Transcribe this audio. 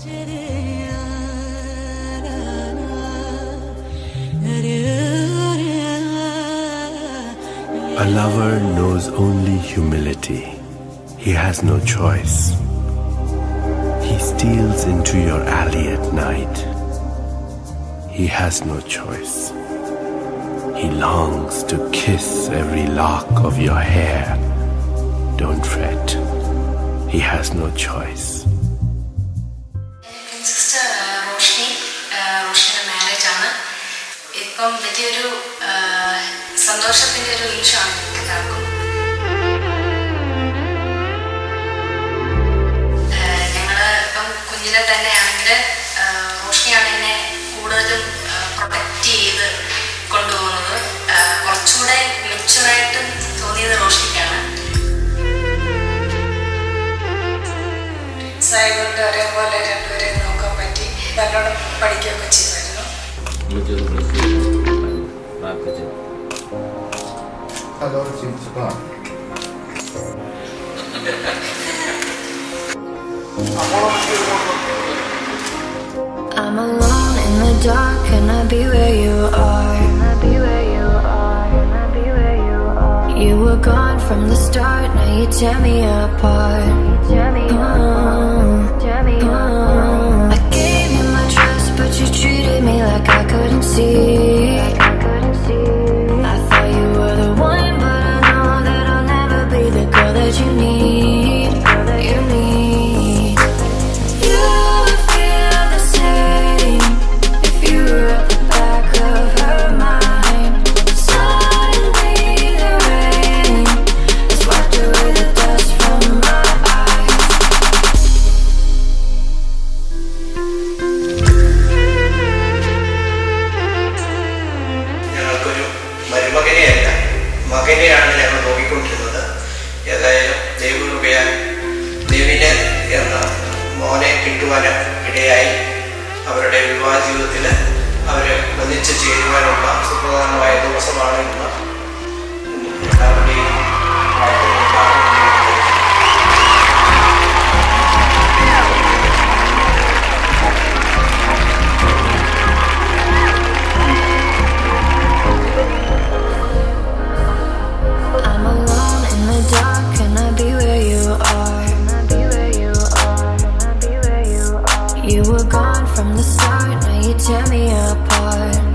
A lover knows only humility. He has no choice. He steals into your alley at night. He has no choice. He longs to kiss every lock of your hair. Don't fret. He has no choice. Sister Roshni, Roshni's marriage ആണ്. ഇപ്പം വലിയൊരു സന്തോഷത്തിന്റെ ഒരു നിമിഷമാണ് എല്ലാവർക്കും. ഞങ്ങള് ഇപ്പം കുഞ്ഞിലെ തന്നെയാണെങ്കിൽ റോഷ്നിയാണ് എന്നെ കൂടുതലും പ്രൊട്ടക്റ്റ് ചെയ്ത് കൊണ്ടുപോകുന്നത്. കുറച്ചുകൂടെ മെച്ചുവറായിട്ടും തോന്നിയത് റോഷ്നിക്കാണ്. സായികൊണ്ട് ഒരേപോലെ രണ്ടുപേരെ നോക്കാൻ പറ്റി. നല്ലോണം പഠിക്കുകയൊക്കെ ചെയ്യുമായിരുന്നു. I'm alone in the dark, can I be where you are? You were gone from the start, now you tear me apart. I gave you my trust, but you treated me like I couldn't see. I thought you were the one, but I know that I'll never be the girl that you need. You need. You would feel the same if you were at the back of her mind. Suddenly the rain has wiped away the dust from my eyes. ഞങ്ങൾക്കൊരു മരുമകനെയല്ല മകനെയാണ് ഞങ്ങൾ നോക്കിക്കൊണ്ടിരുന്നത്. ഏതായാലും ദൈവകൃപയാൽ ദേവിന് എന്ന മോനെ കിട്ടുവാൻ ഇടയായി. അവരുടെ വിവാഹ ജീവിതത്തിൽ അവർ ഒന്നിച്ച് ചേരുവാനുള്ള സുപ്രധാനമായ ദിവസമാണ് ഇന്ന്. എല്ലാവരുടെയും I'm alone in the dark, can I be where you are? You were gone from the start, now you tear me apart.